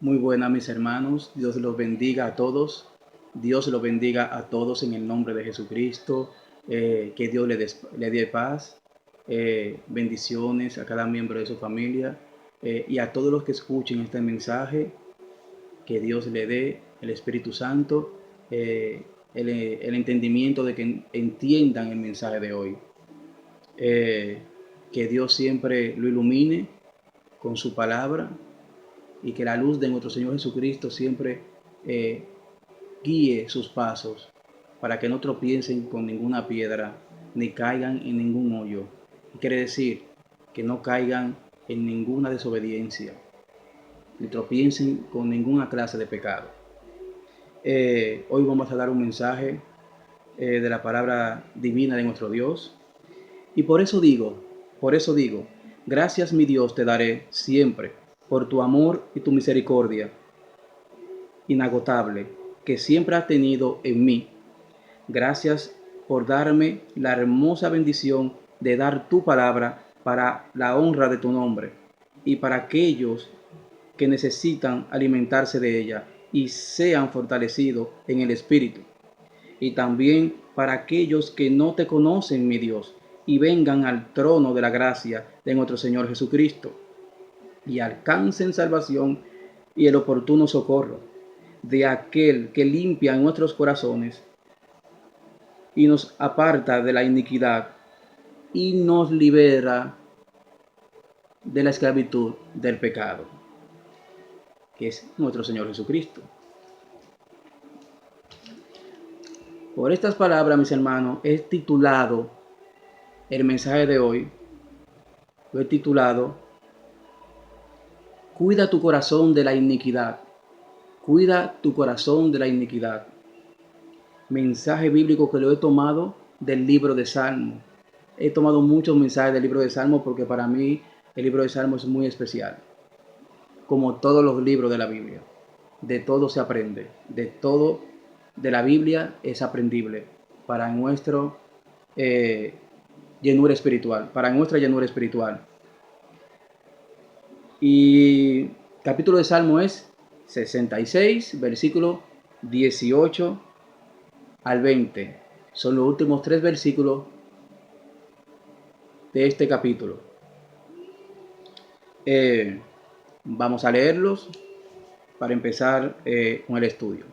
Muy buena, mis hermanos. Dios los bendiga a todos. Dios los bendiga a todos en el nombre de Jesucristo. Que Dios le dé paz, bendiciones a cada miembro de su familia y a todos los que escuchen este mensaje. Que Dios le dé el Espíritu Santo, el entendimiento de que entiendan el mensaje de hoy. Que Dios siempre lo ilumine con su palabra y que la luz de nuestro Señor Jesucristo siempre eh, guíe sus pasos para que no tropiecen con ninguna piedra ni caigan en ningún hoyo. Quiere decir que no caigan en ninguna desobediencia ni tropiecen con ninguna clase de pecado. Hoy vamos a dar un mensaje de la palabra divina de nuestro Dios. Y por eso digo, gracias mi Dios te daré siempre por tu amor y tu misericordia inagotable que siempre has tenido en mí. Gracias por darme la hermosa bendición de dar tu palabra para la honra de tu nombre y para aquellos que necesitan alimentarse de ella y sean fortalecidos en el Espíritu. Y también para aquellos que no te conocen, mi Dios, y vengan al trono de la gracia de nuestro Señor Jesucristo y alcancen salvación y el oportuno socorro de aquel que limpia nuestros corazones y nos aparta de la iniquidad y nos libera de la esclavitud del pecado, que es nuestro Señor Jesucristo. Por estas palabras, mis hermanos, he titulado el mensaje de hoy, lo he titulado Cuida tu corazón de la iniquidad. Cuida tu corazón de la iniquidad. Mensaje bíblico que lo he tomado del libro de Salmo. He tomado muchos mensajes del libro de Salmo porque para mí el libro de Salmo es muy especial. Como todos los libros de la Biblia. De todo se aprende. De todo de la Biblia es aprendible para nuestro llenura espiritual. Para nuestra llenura espiritual. Y capítulo de Salmo es 66, versículo 18 al 20. Son los últimos 3 versículos de este capítulo. Vamos a leerlos para empezar con el estudio.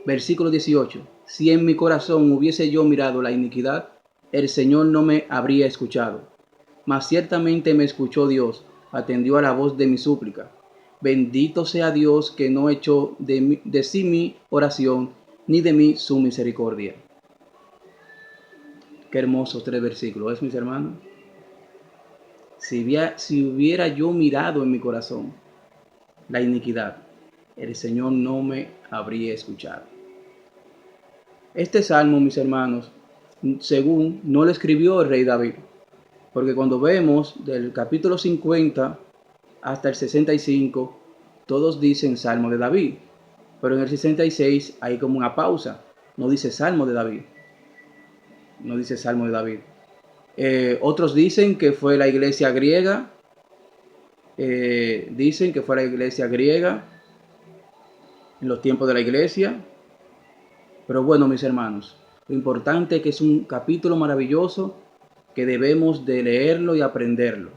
Versículo 18. Si en mi corazón hubiese yo mirado la iniquidad, el Señor no me habría escuchado. Mas ciertamente me escuchó Dios, atendió a la voz de mi súplica. Bendito sea Dios que no echó de sí mi oración, ni de mí su misericordia. Qué hermosos 3 versículos, ¿es, mis hermanos? Si hubiera yo mirado en mi corazón la iniquidad, el Señor no me habría escuchado. Este salmo, mis hermanos, según no lo escribió el rey David, porque cuando vemos del capítulo 50 hasta el 65, todos dicen Salmo de David, pero en el 66 hay como una pausa, no dice Salmo de David, no dice Salmo de David. Otros dicen que fue la iglesia griega, en los tiempos de la iglesia, pero bueno, mis hermanos, lo importante es que es un capítulo maravilloso que debemos de leerlo y aprenderlo.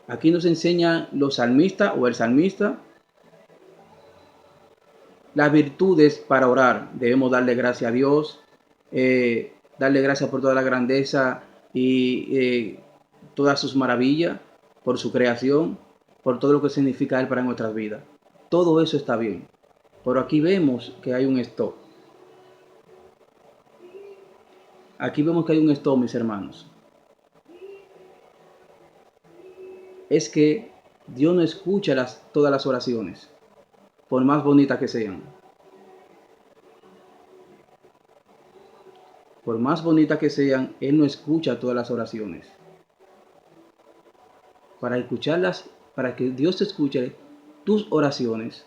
Aquí nos enseña los salmistas o el salmista las virtudes para orar. Debemos darle gracias a Dios, darle gracias por toda la grandeza y todas sus maravillas, por su creación, por todo lo que significa Él para nuestras vidas. Todo eso está bien, pero aquí vemos que hay un stop. Aquí vemos que hay un stop, mis hermanos. Es que Dios no escucha todas las oraciones, por más bonitas que sean. Por más bonitas que sean, Él no escucha todas las oraciones. Para escucharlas, para que Dios escuche tus oraciones,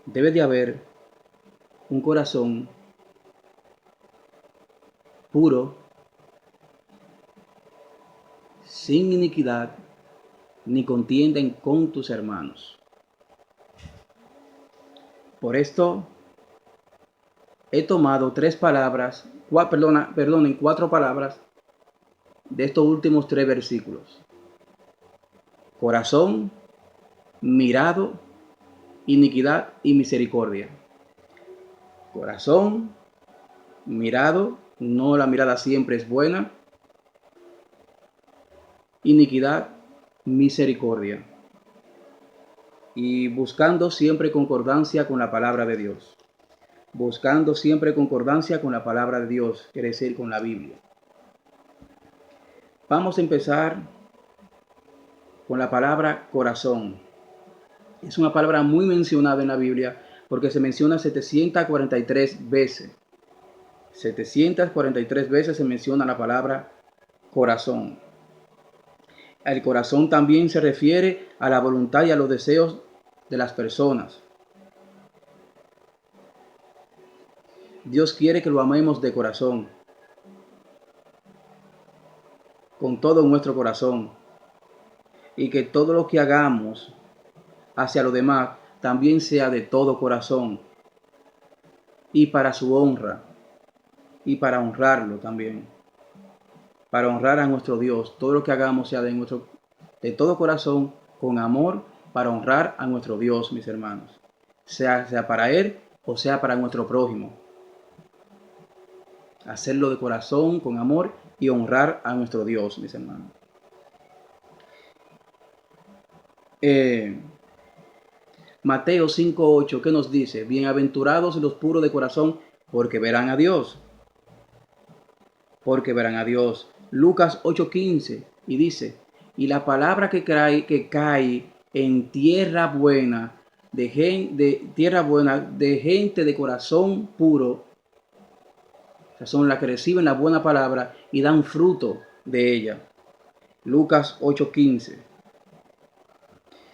debe de haber un corazón puro, sin iniquidad ni contienden con tus hermanos. Por esto he tomado cuatro palabras de estos últimos tres versículos: corazón, mirado, iniquidad y misericordia. Corazón, mirado, no la mirada siempre es buena. Iniquidad, misericordia. Y buscando siempre concordancia con la palabra de Dios. Buscando siempre concordancia con la palabra de Dios, quiere decir con la Biblia. Vamos a empezar con la palabra corazón. Es una palabra muy mencionada en la Biblia porque se menciona 743 veces. 743 veces se menciona la palabra corazón. El corazón también se refiere a la voluntad y a los deseos de las personas. Dios quiere que lo amemos de corazón, con todo nuestro corazón, y que todo lo que hagamos hacia los demás también sea de todo corazón y para su honra y para honrarlo también, para honrar a nuestro Dios. Todo lo que hagamos sea de todo corazón, con amor, para honrar a nuestro Dios, mis hermanos, sea para Él o sea para nuestro prójimo. Hacerlo de corazón, con amor y honrar a nuestro Dios, mis hermanos. Mateo 5:8, ¿qué nos dice? Bienaventurados los puros de corazón, porque verán a Dios. Porque verán a Dios. Lucas 8:15 y dice: y la palabra que cae en tierra buena, de gente de corazón puro, o sea, son las que reciben la buena palabra y dan fruto de ella. Lucas 8:15.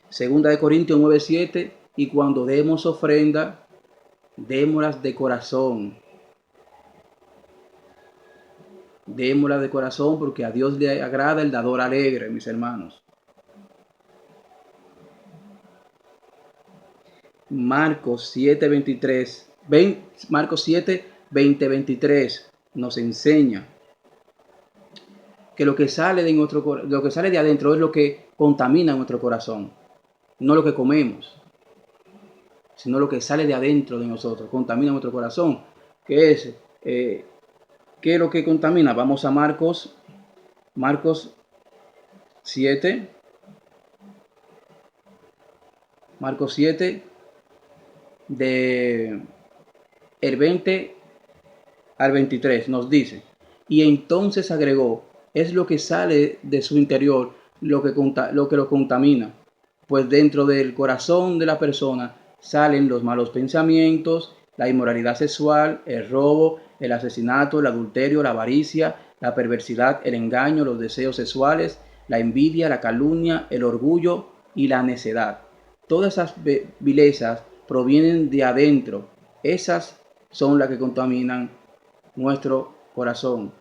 Segunda de Corintios 9:7, y cuando demos ofrenda, démoslas de corazón. Démoslas de corazón porque a Dios le agrada el dador alegre, mis hermanos. Marcos 7:23, Marcos 7:20-23 nos enseña que lo que sale de adentro es lo que contamina nuestro corazón, no lo que comemos, sino lo que sale de adentro de nosotros, contamina nuestro corazón. ¿Qué es? ¿Qué es lo que contamina? Vamos a Marcos 7. Marcos 7, de el 20 al 23, nos dice: y entonces agregó, es lo que sale de su interior lo que lo contamina, pues dentro del corazón de la persona salen los malos pensamientos, la inmoralidad sexual, el robo, el asesinato, el adulterio, la avaricia, la perversidad, el engaño, los deseos sexuales, la envidia, la calumnia, el orgullo y la necedad. Todas esas vilezas provienen de adentro. Esas son las que contaminan nuestro corazón,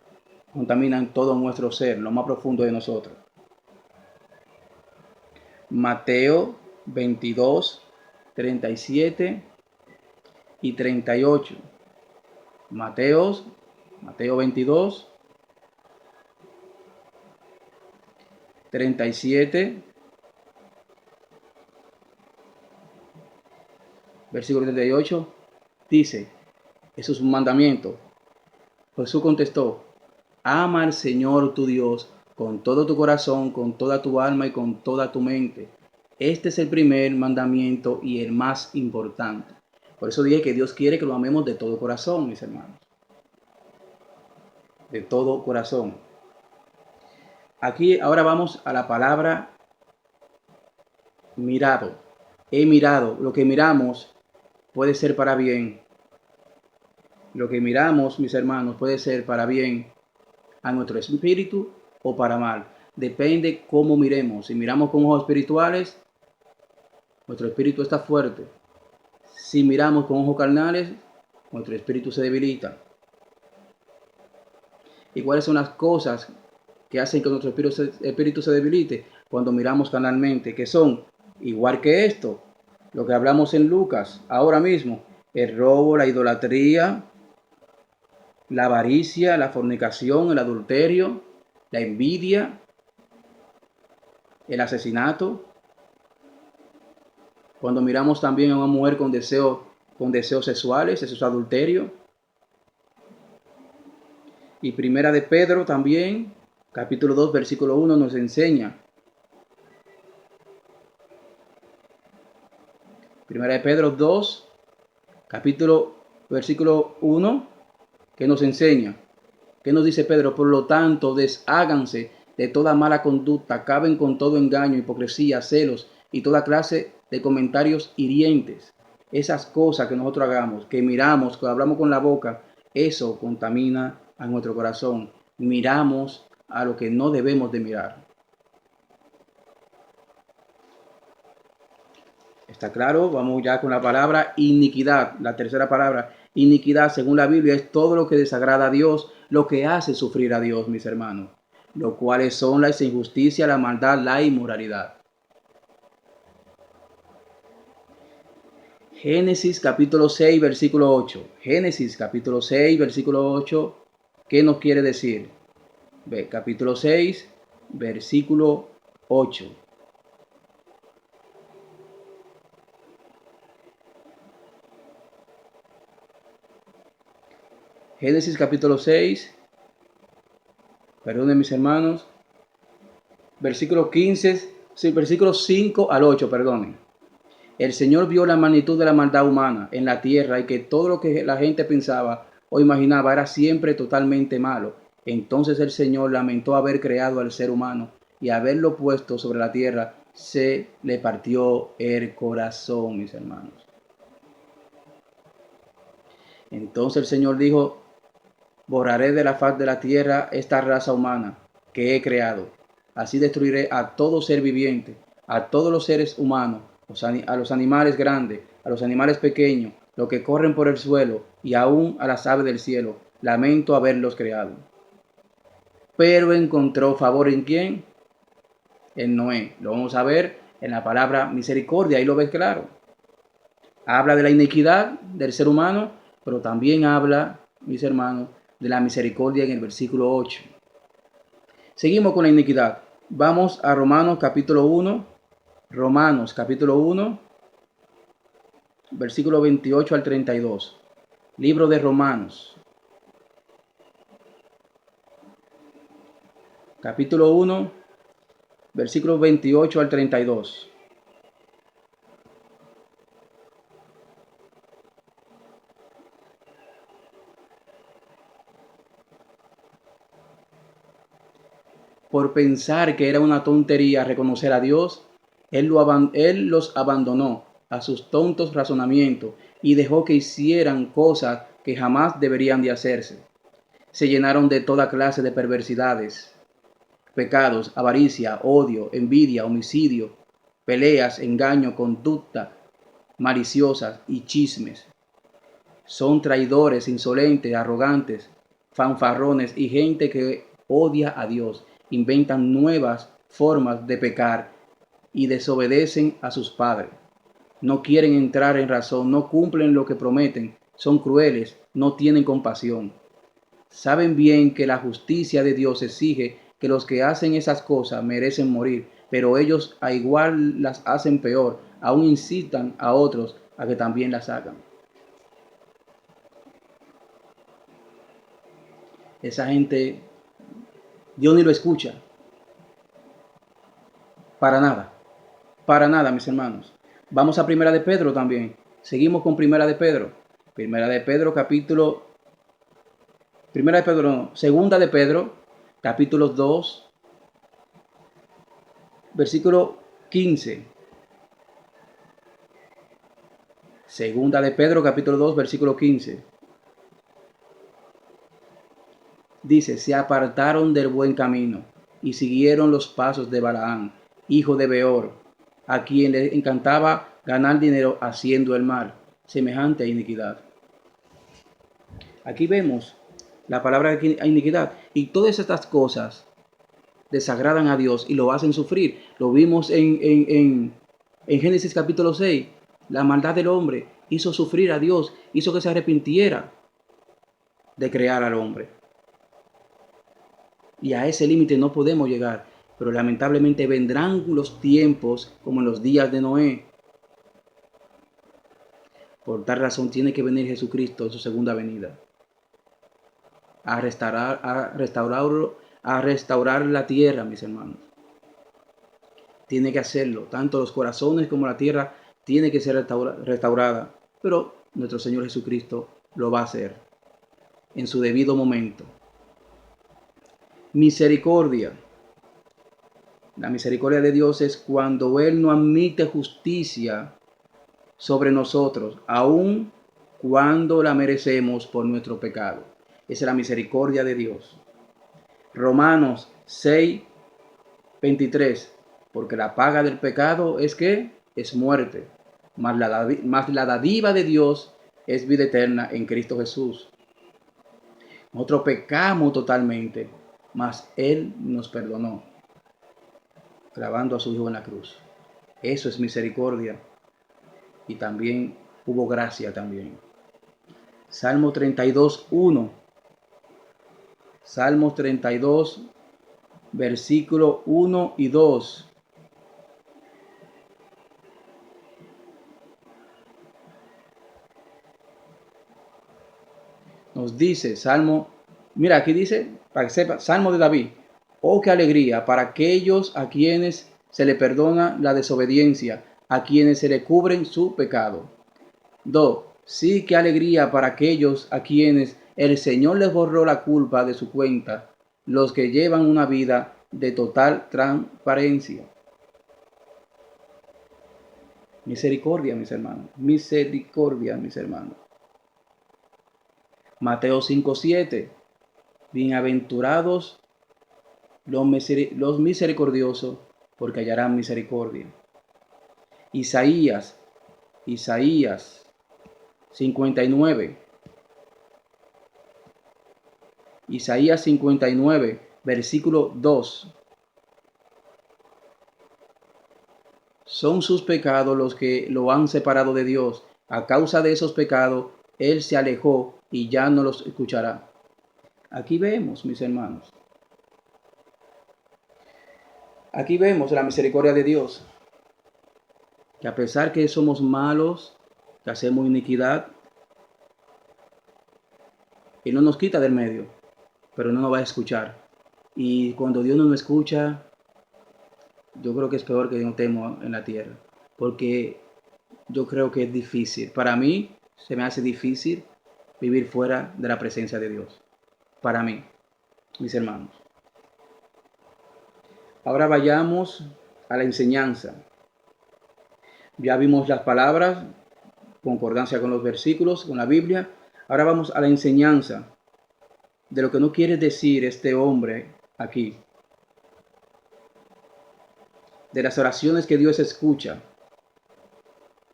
contaminan todo nuestro ser, lo más profundo de nosotros. Mateo 22, 37 y 38. Mateo 22, 37, versículo 38, dice, eso es un mandamiento. Jesús contestó: ama al Señor tu Dios con todo tu corazón, con toda tu alma y con toda tu mente. Este es el primer mandamiento y el más importante. Por eso dije que Dios quiere que lo amemos de todo corazón, mis hermanos. De todo corazón. Aquí ahora vamos a la palabra mirado. He mirado. Lo que miramos puede ser para bien. Lo que miramos, mis hermanos, puede ser para bien a nuestro espíritu o para mal. Depende cómo miremos. Si miramos con ojos espirituales, nuestro espíritu está fuerte. Si miramos con ojos carnales, nuestro espíritu se debilita. ¿Y cuáles son las cosas que hacen que nuestro espíritu se debilite? cuando miramos carnalmente, que son igual que esto, lo que hablamos en Lucas ahora mismo: el robo, la idolatría, la avaricia, la fornicación, el adulterio, la envidia, el asesinato. Cuando miramos también a una mujer con deseos sexuales, eso es adulterio. Y Primera de Pedro también, capítulo 2, versículo 1, nos enseña. Primera de Pedro 2, versículo 1, que nos enseña. ¿Qué nos dice Pedro? Por lo tanto, desháganse de toda mala conducta, acaben con todo engaño, hipocresía, celos y toda clase de comentarios hirientes. Esas cosas que nosotros hagamos, que miramos, que hablamos con la boca, eso contamina a nuestro corazón. Miramos a lo que no debemos de mirar. ¿Está claro? Vamos ya con la palabra iniquidad, la tercera palabra. Iniquidad, según la Biblia, es todo lo que desagrada a Dios, lo que hace sufrir a Dios, mis hermanos, lo cuales son la injusticia, la maldad, la inmoralidad. Génesis capítulo 6, versículo 8. Génesis capítulo 6, versículo 8. ¿Qué nos quiere decir? Ve, capítulo 6, versículo 8. Génesis capítulo 6, perdonen mis hermanos, versículo 15, sí, versículo 5 al 8, perdonen. El Señor vio la magnitud de la maldad humana en la tierra y que todo lo que la gente pensaba o imaginaba era siempre totalmente malo. Entonces el Señor lamentó haber creado al ser humano y haberlo puesto sobre la tierra. Se le partió el corazón, mis hermanos. Entonces el Señor dijo: borraré de la faz de la tierra esta raza humana que he creado. Así destruiré a todo ser viviente, a todos los seres humanos, a los animales grandes, a los animales pequeños, los que corren por el suelo y aún a las aves del cielo. Lamento haberlos creado. Pero encontró favor ¿en quién? En Noé. Lo vamos a ver en la palabra misericordia, ahí lo ves claro. Habla de la iniquidad del ser humano, pero también habla, mis hermanos, de la misericordia en el versículo 8. Seguimos con la iniquidad. Vamos a Romanos capítulo 1. Romanos capítulo 1, versículo 28 al 32. Libro de Romanos. Capítulo 1, versículo 28 al 32. Por pensar que era una tontería reconocer a Dios, él los abandonó a sus tontos razonamientos y dejó que hicieran cosas que jamás deberían de hacerse. Se llenaron de toda clase de perversidades, pecados, avaricia, odio, envidia, homicidio, peleas, engaño, conducta maliciosas y chismes. Son traidores, insolentes, arrogantes, fanfarrones y gente que odia a Dios. Inventan nuevas formas de pecar y desobedecen a sus padres. No quieren entrar en razón, no cumplen lo que prometen, son crueles, no tienen compasión. Saben bien que la justicia de Dios exige que los que hacen esas cosas merecen morir, pero ellos a igual las hacen peor, aún incitan a otros a que también las hagan. Esa gente, Dios ni lo escucha. Para nada, mis hermanos. Vamos a Primera de Pedro también. Seguimos con Primera de Pedro. Primera de Pedro, Segunda de Pedro, capítulo 2, versículo 15. Segunda de Pedro, capítulo 2, versículo 15. Dice: se apartaron del buen camino y siguieron los pasos de Balaam, hijo de Beor, a quien le encantaba ganar dinero haciendo el mal, semejante a iniquidad. Aquí vemos la palabra iniquidad y todas estas cosas desagradan a Dios y lo hacen sufrir. Lo vimos en Génesis capítulo 6. La maldad del hombre hizo sufrir a Dios, hizo que se arrepintiera de crear al hombre. Y a ese límite no podemos llegar. Pero lamentablemente vendrán los tiempos como en los días de Noé. Por tal razón tiene que venir Jesucristo en su segunda venida. A restaurar la tierra, mis hermanos. Tiene que hacerlo. Tanto los corazones como la tierra tiene que ser restaurada. Pero nuestro Señor Jesucristo lo va a hacer en su debido momento. Misericordia. La misericordia de Dios es cuando Él no admite justicia sobre nosotros, aun cuando la merecemos por nuestro pecado. Esa es la misericordia de Dios. Romanos 6:23. Porque la paga del pecado es que es muerte, mas la dádiva de Dios es vida eterna en Cristo Jesús. Nosotros pecamos totalmente, mas Él nos perdonó, clavando a su Hijo en la cruz. Eso es misericordia. Y también hubo gracia también. Salmo 32:1. Salmos 32, versículo 1 y 2. Nos dice, Salmo, mira, aquí dice, para que sepa, Salmo de David. Oh, qué alegría para aquellos a quienes se le perdona la desobediencia, a quienes se le cubren su pecado. 2. Sí, qué alegría para aquellos a quienes el Señor les borró la culpa de su cuenta, los que llevan una vida de total transparencia. Misericordia, mis hermanos. Misericordia, mis hermanos. Mateo 5:7. Bienaventurados los misericordiosos, porque hallarán misericordia. Isaías 59. Isaías 59, versículo 2. Son sus pecados los que lo han separado de Dios. A causa de esos pecados, Él se alejó y ya no los escuchará. Aquí vemos, mis hermanos. Aquí vemos la misericordia de Dios. Que a pesar que somos malos, que hacemos iniquidad, Él no nos quita del medio, pero no nos va a escuchar. Y cuando Dios no nos escucha, yo creo que es peor que no estemos en la tierra. Porque yo creo que es difícil. Para mí se me hace difícil vivir fuera de la presencia de Dios. Para mí, mis hermanos. Ahora vayamos a la enseñanza. Ya vimos las palabras, concordancia con los versículos, con la Biblia. Ahora vamos a la enseñanza de lo que no quiere decir este hombre aquí. De las oraciones que Dios escucha.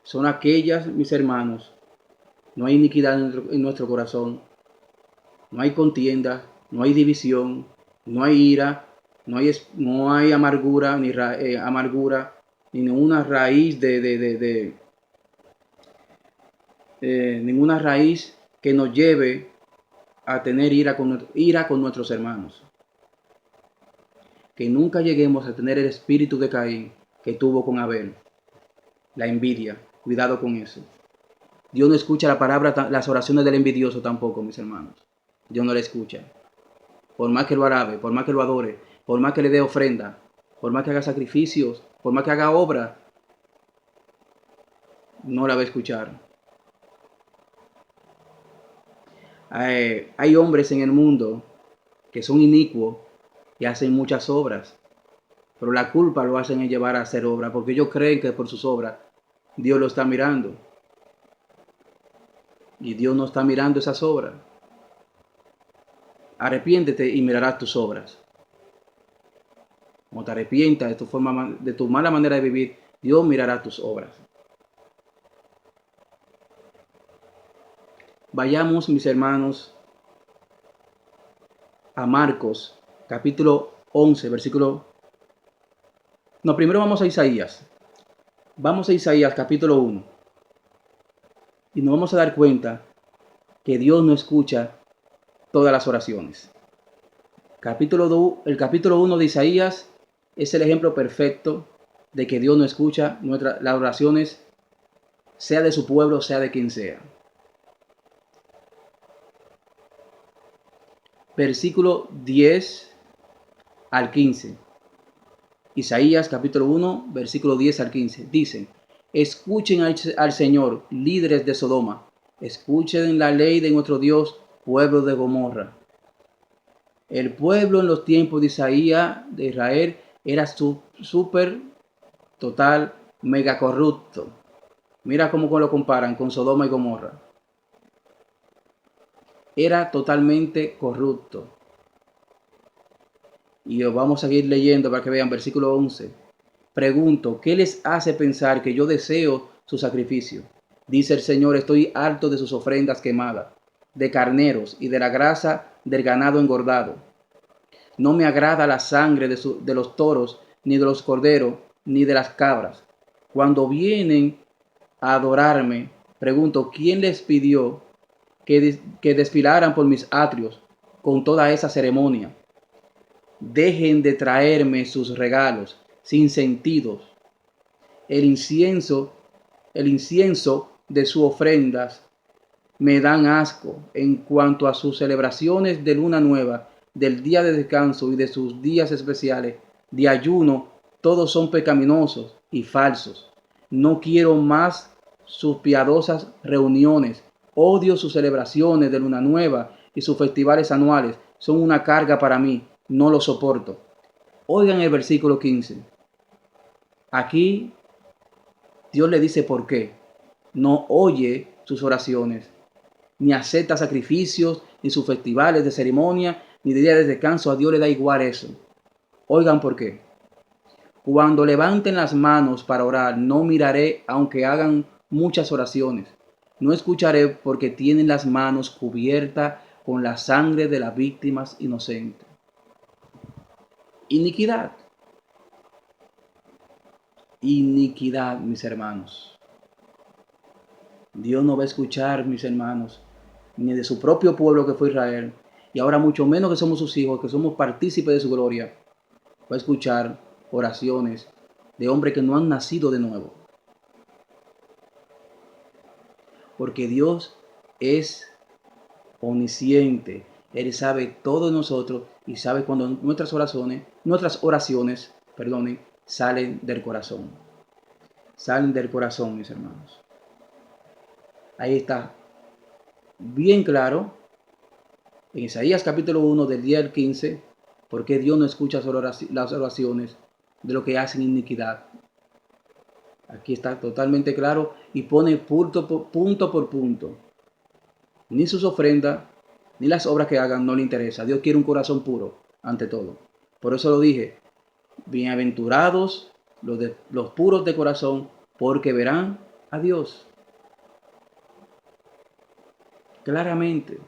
Son aquellas, mis hermanos. No hay iniquidad en nuestro corazón. No hay contienda, no hay división, no hay ira, no hay amargura, ni ninguna raíz ninguna raíz que nos lleve a tener ira con nuestros hermanos. Que nunca lleguemos a tener el espíritu de Caín que tuvo con Abel. La envidia. Cuidado con eso. Dios no escucha las oraciones del envidioso tampoco, mis hermanos. Dios no le escucha. Por más que lo alabe, por más que lo adore, por más que le dé ofrenda, por más que haga sacrificios, por más que haga obra, no la va a escuchar. Hay hombres en el mundo que son inicuos y hacen muchas obras, pero la culpa lo hacen en llevar a hacer obra, porque ellos creen que por sus obras Dios lo está mirando. Y Dios no está mirando esas obras. Arrepiéntete y mirarás tus obras. Cuando te arrepientas de tu mala manera de vivir, Dios mirará tus obras. Vayamos, mis hermanos, a Marcos, capítulo 11, versículo... No, primero vamos a Isaías. Vamos a Isaías capítulo 1. Y nos vamos a dar cuenta que Dios no escucha todas las oraciones. El capítulo 1 de Isaías es el ejemplo perfecto de que Dios no escucha las oraciones, sea de su pueblo, sea de quien sea. Versículo 10 al 15. Isaías capítulo 1, versículo 10 al 15. Dice: escuchen al Señor, líderes de Sodoma. Escuchen la ley de nuestro Dios, pueblo de Gomorra. El pueblo en los tiempos de Isaías, de Israel, era súper, total, mega corrupto. Mira cómo lo comparan con Sodoma y Gomorra. Era totalmente corrupto. Y vamos a seguir leyendo para que vean versículo 11. Pregunto, ¿qué les hace pensar que yo deseo su sacrificio? Dice el Señor, estoy harto de sus ofrendas quemadas, de carneros y de la grasa del ganado engordado. No me agrada la sangre de los toros, ni de los corderos, ni de las cabras. Cuando vienen a adorarme, pregunto, ¿quién les pidió que desfilaran por mis atrios con toda esa ceremonia? Dejen de traerme sus regalos sin sentidos. El incienso de sus ofrendas me dan asco. En cuanto a sus celebraciones de luna nueva, del día de descanso y de sus días especiales de ayuno, todos son pecaminosos y falsos. No quiero más sus piadosas reuniones. Odio sus celebraciones de luna nueva y sus festivales anuales. Son una carga para mí. No lo soporto. Oigan el versículo 15. Aquí Dios le dice por qué. No oye sus oraciones, ni acepta sacrificios, ni sus festivales de ceremonia, ni de día de descanso. A Dios le da igual eso. Oigan por qué. Cuando levanten las manos para orar, no miraré aunque hagan muchas oraciones. No escucharé porque tienen las manos cubiertas con la sangre de las víctimas inocentes. Iniquidad. Iniquidad, mis hermanos. Dios no va a escuchar, mis hermanos, ni de su propio pueblo que fue Israel, y ahora mucho menos que somos sus hijos, que somos partícipes de su gloria, va a escuchar oraciones de hombres que no han nacido de nuevo. Porque Dios es omnisciente. Él sabe todo de nosotros y sabe cuando nuestras oraciones, salen del corazón. Salen del corazón, mis hermanos. Ahí está bien claro en Isaías capítulo 1 del 10 al 15 por qué Dios no escucha las oraciones de los que hacen iniquidad. Aquí está totalmente claro y pone punto por punto. Ni sus ofrendas, ni las obras que hagan no le interesa. Dios quiere un corazón puro, ante todo. Por eso lo dije, bienaventurados los puros de corazón, porque verán a Dios. Claramente,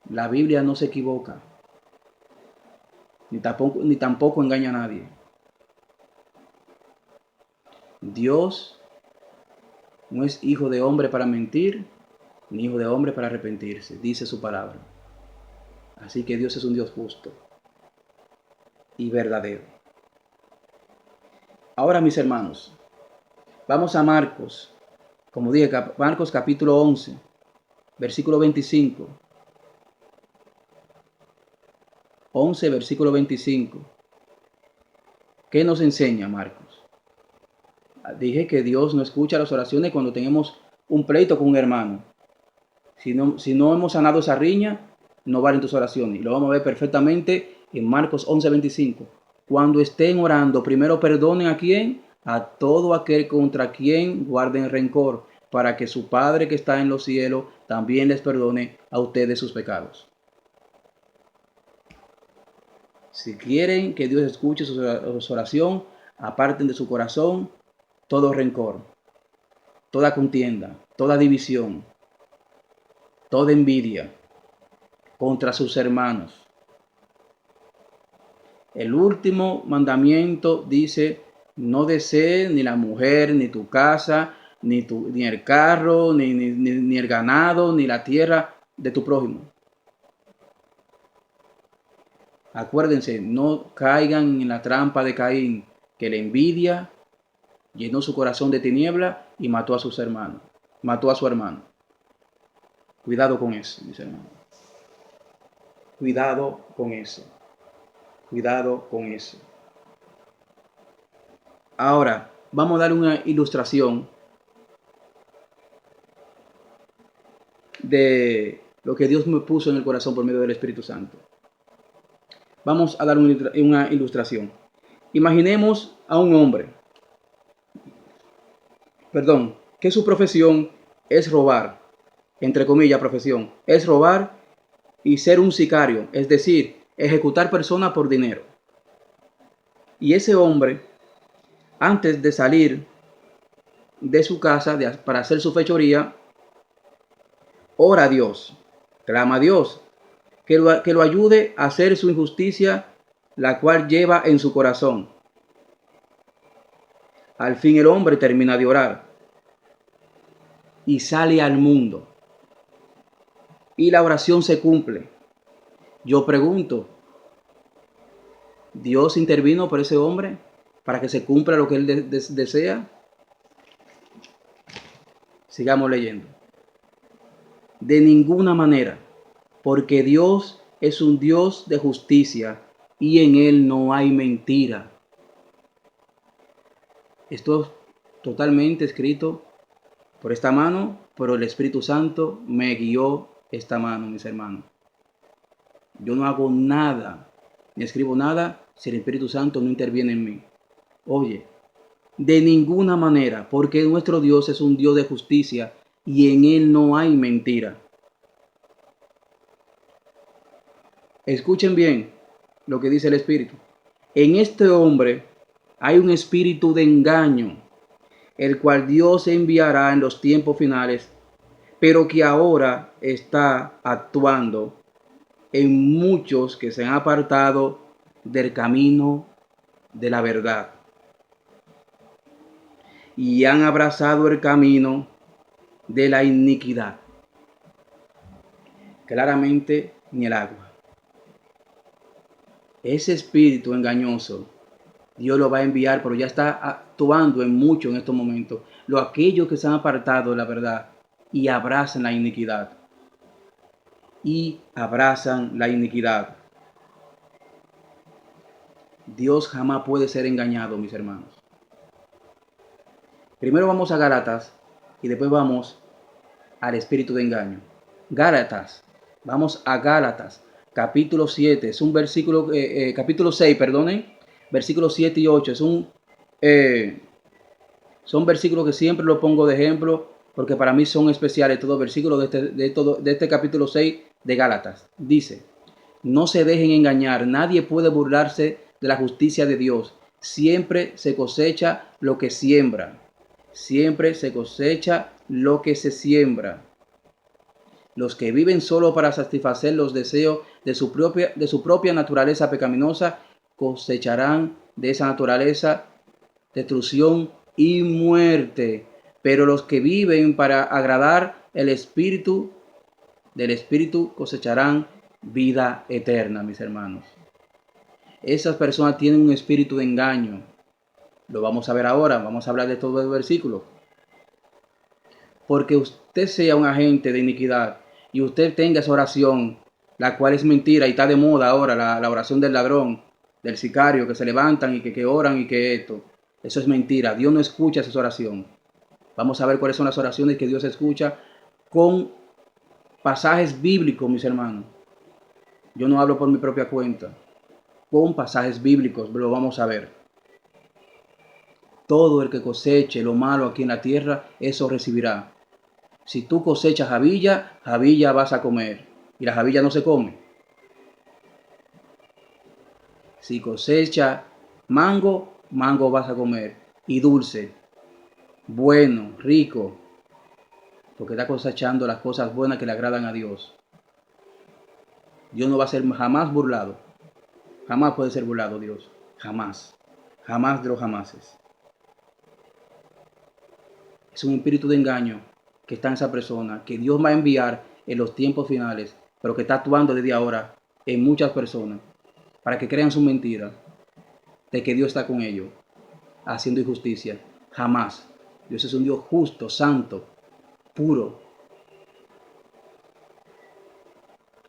la Biblia no se equivoca, ni tampoco engaña a nadie. Dios no es hijo de hombre para mentir, ni hijo de hombre para arrepentirse, dice su palabra. Así que Dios es un Dios justo y verdadero. Ahora, mis hermanos, vamos a Marcos, como dije, Marcos capítulo 11, versículo 25. 11, versículo 25. ¿Qué nos enseña Marcos? Dije que Dios no escucha las oraciones cuando tenemos un pleito con un hermano. Si no hemos sanado esa riña, no valen tus oraciones. Y lo vamos a ver perfectamente en Marcos 11, 25. Cuando estén orando, primero perdonen a quién, a todo aquel contra quien guarden rencor, para que su Padre que está en los cielos también les perdone a ustedes sus pecados. Si quieren que Dios escuche su oración, aparten de su corazón todo rencor, toda contienda, toda división, toda envidia contra sus hermanos. El último mandamiento dice, no desees ni la mujer, ni tu casa, ni el carro, ni el ganado, ni la tierra de tu prójimo. Acuérdense, no caigan en la trampa de Caín, que la envidia llenó su corazón de tiniebla y mató a sus hermanos, mató a su hermano. Cuidado con eso, mis hermanos. Cuidado con eso. Cuidado con eso. Ahora, vamos a dar una ilustración de lo que Dios me puso en el corazón por medio del Espíritu Santo. Vamos a dar una ilustración. Imaginemos a un hombre, que su profesión es robar, entre comillas profesión, es robar y ser un sicario, es decir, ejecutar personas por dinero. Y ese hombre, antes de salir de su casa para hacer su fechoría, ora a Dios, clama a Dios, que lo ayude a hacer su injusticia, la cual lleva en su corazón. Al fin el hombre termina de orar y sale al mundo. Y la oración se cumple. Yo pregunto, ¿Dios intervino por ese hombre para que se cumpla lo que él desea? Sigamos leyendo. De ninguna manera, porque Dios es un Dios de justicia y en Él no hay mentira. Esto es totalmente escrito por esta mano, pero el Espíritu Santo me guió esta mano, mis hermanos. Yo no hago nada, ni escribo nada, si el Espíritu Santo no interviene en mí. Oye, de ninguna manera, porque nuestro Dios es un Dios de justicia y en Él no hay mentira. Escuchen bien lo que dice el Espíritu. En este hombre hay un espíritu de engaño, el cual Dios enviará en los tiempos finales, pero que ahora está actuando en muchos que se han apartado del camino de la verdad y han abrazado el camino de la iniquidad. Claramente ni el agua. Ese espíritu engañoso Dios lo va a enviar, pero ya está actuando en mucho en estos momentos. Aquellos que se han apartado de la verdad y abrazan la iniquidad. Y abrazan la iniquidad. Dios jamás puede ser engañado, mis hermanos. Primero vamos a Gálatas y después vamos al espíritu de engaño. Gálatas. Vamos a Gálatas, capítulo 7. Es un versículo, capítulo 6, perdonen. Versículos 7 y 8. Son versículos que siempre los pongo de ejemplo porque para mí son especiales todos los versículos de este capítulo 6 de Gálatas. Dice, no se dejen engañar, nadie puede burlarse de la justicia de Dios. Siempre se cosecha lo que siembra. Siempre se cosecha lo que se siembra. Los que viven solo para satisfacer los deseos de su propia naturaleza pecaminosa cosecharán de esa naturaleza destrucción y muerte. Pero los que viven para agradar el Espíritu, del Espíritu cosecharán vida eterna, mis hermanos. Esas personas tienen un espíritu de engaño. Lo vamos a ver ahora, vamos a hablar de todo el versículo. Porque usted sea un agente de iniquidad y usted tenga esa oración, la cual es mentira y está de moda ahora, la oración del ladrón, del sicario, que se levantan y que oran y que esto. Eso es mentira. Dios no escucha esa oración. Vamos a ver cuáles son las oraciones que Dios escucha con pasajes bíblicos, mis hermanos. Yo no hablo por mi propia cuenta. Con pasajes bíblicos lo vamos a ver. Todo el que coseche lo malo aquí en la tierra, eso recibirá. Si tú cosechas javilla, javilla vas a comer. Y la javilla no se come. Si cosecha mango, mango vas a comer. Y dulce, bueno, rico, porque está cosechando las cosas buenas que le agradan a Dios. Dios no va a ser jamás burlado. Jamás puede ser burlado Dios. Jamás. Jamás de los jamases. Es un espíritu de engaño que está en esa persona, que Dios va a enviar en los tiempos finales, pero que está actuando desde ahora en muchas personas, para que crean su mentira de que Dios está con ellos, haciendo injusticia. Jamás. Dios es un Dios justo, santo, puro.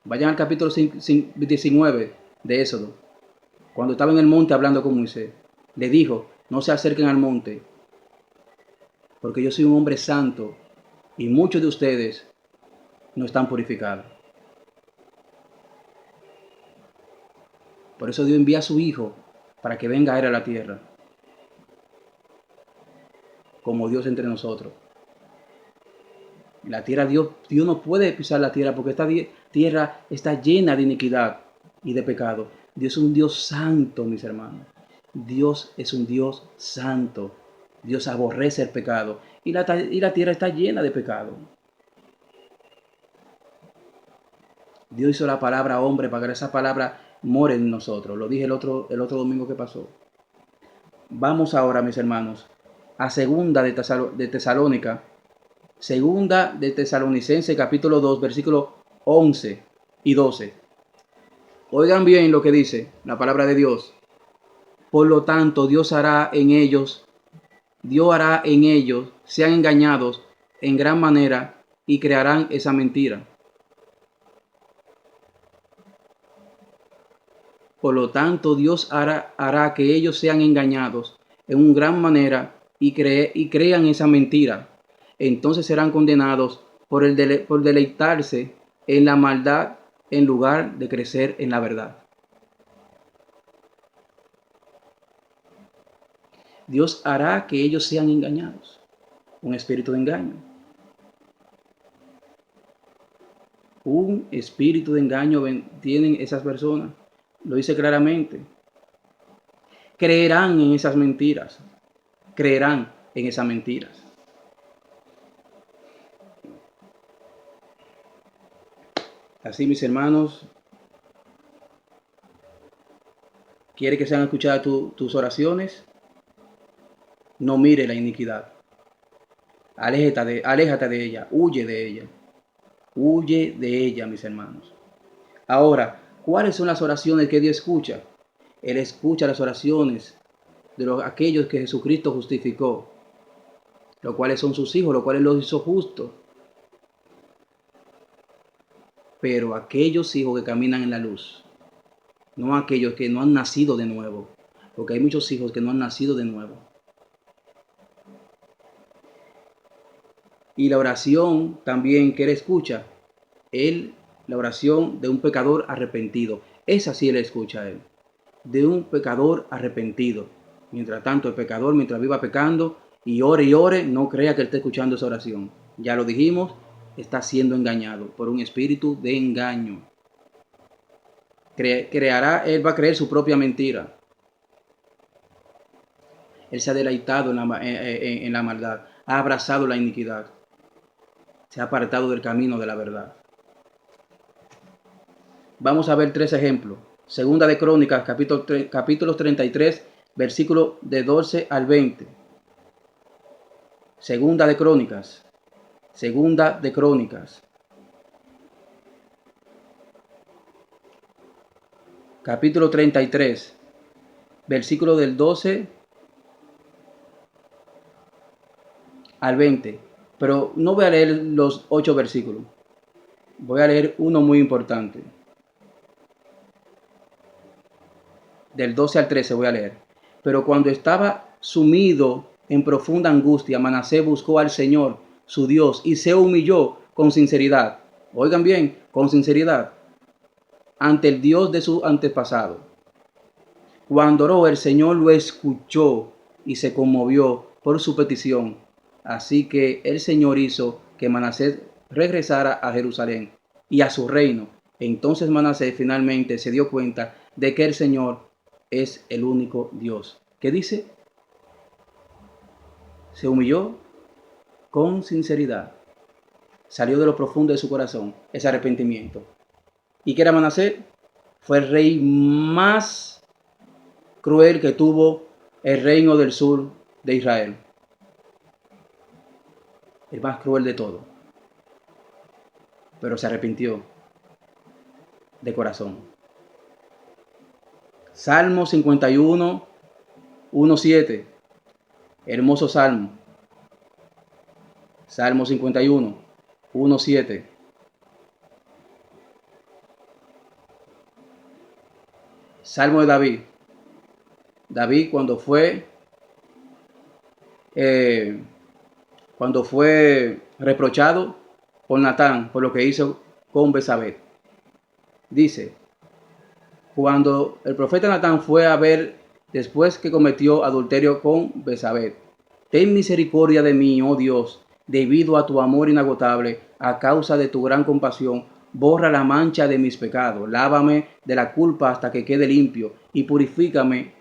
Vayan al capítulo 19 de Éxodo. Cuando estaba en el monte hablando con Moisés, le dijo, no se acerquen al monte, porque yo soy un hombre santo y muchos de ustedes no están purificados. Por eso Dios envía a su Hijo para que venga a él a la tierra, como Dios entre nosotros. La tierra, Dios no puede pisar la tierra porque esta tierra está llena de iniquidad y de pecado. Dios es un Dios santo, mis hermanos. Dios es un Dios santo. Dios aborrece el pecado y la tierra está llena de pecado. Dios hizo la palabra hombre para que esa palabra more en nosotros. Lo dije el otro domingo que pasó. Vamos ahora, mis hermanos, a segunda de Tesalónica. Segunda de Tesalonicenses, capítulo 2, versículos 11 y 12. Oigan bien lo que dice la palabra de Dios. Por lo tanto, Dios hará en ellos, sean engañados en gran manera y crearán esa mentira. Por lo tanto, Dios hará que ellos sean engañados en gran manera y crean esa mentira. Entonces serán condenados por deleitarse en la maldad en lugar de crecer en la verdad. Dios hará que ellos sean engañados. Un espíritu de engaño. Un espíritu de engaño tienen esas personas. Lo dice claramente. Creerán en esas mentiras. Creerán en esas mentiras. Así, mis hermanos, ¿quiere que sean escuchadas tus oraciones? No mire la iniquidad. Aléjate de ella. Huye de ella. Huye de ella, mis hermanos. Ahora, ¿cuáles son las oraciones que Dios escucha? Él escucha las oraciones de aquellos que Jesucristo justificó, los cuales son sus hijos, los cuales los hizo justos. Pero aquellos hijos que caminan en la luz, no aquellos que no han nacido de nuevo, porque hay muchos hijos que no han nacido de nuevo. Y la oración también que Él escucha, la oración de un pecador arrepentido, esa sí Él escucha a Él, de un pecador arrepentido. Mientras tanto, el pecador, mientras viva pecando y ore, no crea que Él está escuchando esa oración. Ya lo dijimos, está siendo engañado por un espíritu de engaño. Él va a creer su propia mentira. Él se ha deleitado en la maldad, ha abrazado la iniquidad, se ha apartado del camino de la verdad. Vamos a ver 3 ejemplos. Segunda de Crónicas, capítulos 33, versículos de 12 al 20. Segunda de Crónicas. Capítulo 33, versículo del 12 al 20. Pero no voy a leer los 8 versículos. Voy a leer uno muy importante. Del 12 al 13 voy a leer. Pero cuando estaba sumido en profunda angustia, Manasés buscó al Señor, su Dios, y se humilló con sinceridad. Oigan bien, con sinceridad, ante el Dios de su antepasado. Cuando oró, el Señor lo escuchó y se conmovió por su petición. Así que el Señor hizo que Manasés regresara a Jerusalén y a su reino. Entonces Manasés finalmente se dio cuenta de que el Señor es el único Dios. ¿Qué dice? Se humilló con sinceridad. Salió de lo profundo de su corazón ese arrepentimiento. ¿Y qué era Manasés? Fue el rey más cruel que tuvo el reino del sur de Israel. El más cruel de todo. Pero se arrepintió de corazón. Salmo 51, 1:7. Hermoso salmo. Salmo 51, 1:7. Salmo de David. David cuando fue reprochado por Natán por lo que hizo con Betsabé. Dice, cuando el profeta Natán fue a ver después que cometió adulterio con Betsabé, ten misericordia de mí, oh Dios, debido a tu amor inagotable, a causa de tu gran compasión, borra la mancha de mis pecados, lávame de la culpa hasta que quede limpio y purifícame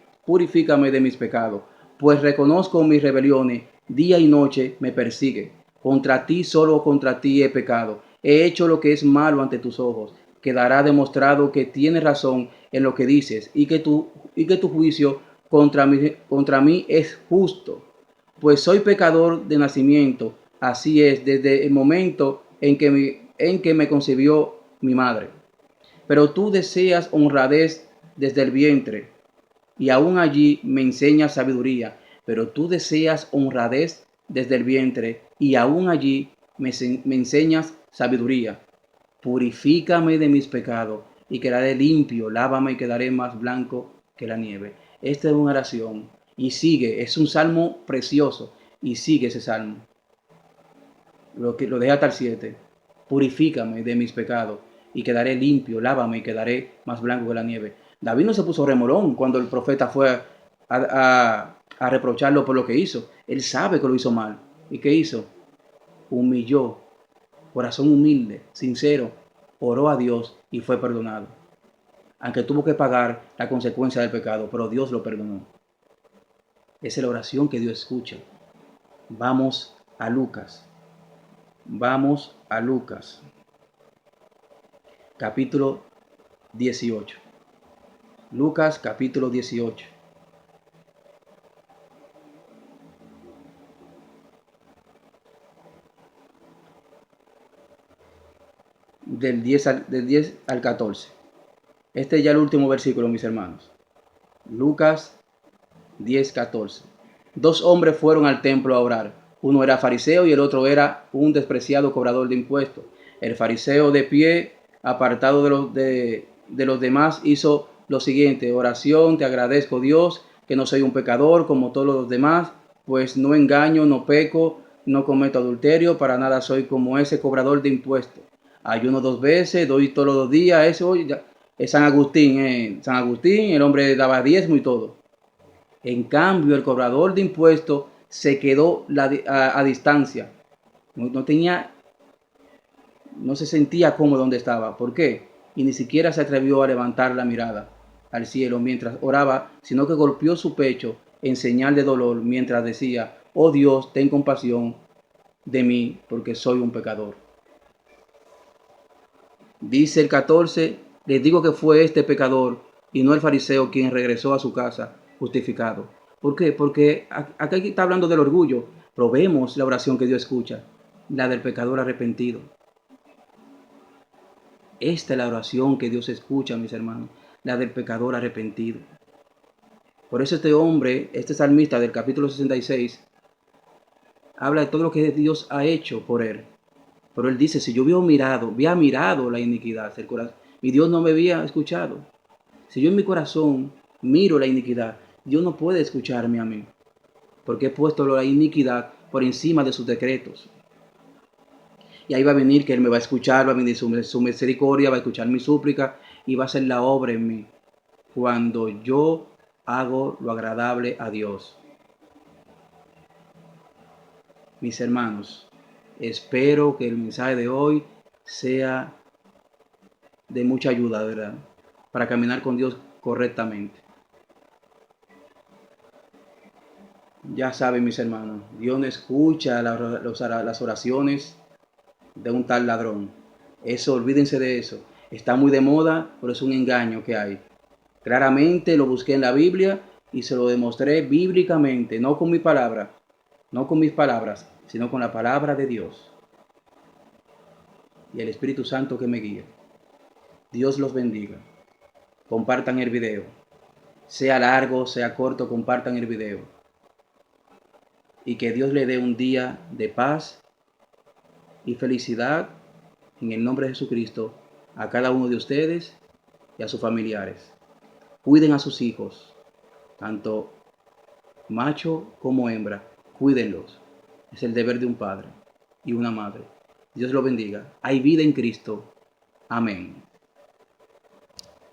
de mis pecados, pues reconozco mis rebeliones, día y noche me persigue. Contra ti, solo contra ti he pecado, he hecho lo que es malo ante tus ojos. Quedará demostrado que tienes razón en lo que dices y que tu juicio contra mí es justo, pues soy pecador de nacimiento, así es, desde el momento en que me concibió mi madre. Pero tú deseas honradez desde el vientre, y aún allí me enseñas sabiduría. Pero tú deseas honradez desde el vientre, y aún allí me enseñas sabiduría. Purifícame de mis pecados, y quedaré limpio, lávame y quedaré más blanco que la nieve. Esta es una oración, y sigue, es un salmo precioso, y sigue ese salmo. Lo deja hasta el 7. Purifícame de mis pecados y quedaré limpio, lávame y quedaré más blanco que la nieve. David no se puso remolón cuando el profeta fue a reprocharlo por lo que hizo. Él sabe que lo hizo mal. ¿Y qué hizo? Humilló, corazón humilde, sincero, oró a Dios y fue perdonado. Aunque tuvo que pagar la consecuencia del pecado, pero Dios lo perdonó. Esa es la oración que Dios escucha. Vamos a Lucas. Vamos a Lucas, capítulo 18. Lucas, capítulo 18. Del 10 al 14. Este es ya el último versículo, mis hermanos. Lucas 10, 14. Dos hombres fueron al templo a orar. Uno era fariseo y el otro era un despreciado cobrador de impuestos. El fariseo, de pie, apartado de los demás, hizo lo siguiente: oración, te agradezco, Dios, que no soy un pecador como todos los demás, pues no engaño, no peco, no cometo adulterio, para nada soy como ese cobrador de impuestos. Ayuno 2 veces, doy todos los días, eso es San Agustín. San Agustín, el hombre daba diezmo y todo. En cambio, el cobrador de impuestos se quedó a distancia. No se sentía cómodo donde estaba. ¿Por qué? Y ni siquiera se atrevió a levantar la mirada al cielo mientras oraba, sino que golpeó su pecho en señal de dolor mientras decía: oh Dios, ten compasión de mí, porque soy un pecador. Dice el 14, les digo que fue este pecador y no el fariseo quien regresó a su casa justificado. ¿Por qué? Porque acá está hablando del orgullo, pero vemos la oración que Dios escucha, la del pecador arrepentido. Esta es la oración que Dios escucha, mis hermanos, la del pecador arrepentido. Por eso este hombre, este salmista del capítulo 66, habla de todo lo que Dios ha hecho por él. Pero él dice, si yo había mirado la iniquidad, mi Dios no me había escuchado. Si yo en mi corazón miro la iniquidad, Dios no puede escucharme a mí, porque he puesto la iniquidad por encima de sus decretos. Y ahí va a venir que Él me va a escuchar, va a venir su misericordia, va a escuchar mi súplica y va a hacer la obra en mí cuando yo hago lo agradable a Dios. Mis hermanos, espero que el mensaje de hoy sea de mucha ayuda, ¿verdad? Para caminar con Dios correctamente. Ya saben, mis hermanos, Dios no escucha las oraciones de un tal ladrón. Eso, olvídense de eso. Está muy de moda, pero es un engaño que hay. Claramente lo busqué en la Biblia y se lo demostré bíblicamente, no con mi palabra, no con mis palabras, sino con la palabra de Dios y el Espíritu Santo que me guíe. Dios los bendiga. Compartan el video. Sea largo, sea corto, compartan el video. Y que Dios le dé un día de paz y felicidad en el nombre de Jesucristo a cada uno de ustedes y a sus familiares. Cuiden a sus hijos, tanto macho como hembra. Cuídenlos. Es el deber de un padre y una madre. Dios los bendiga. Hay vida en Cristo. Amén.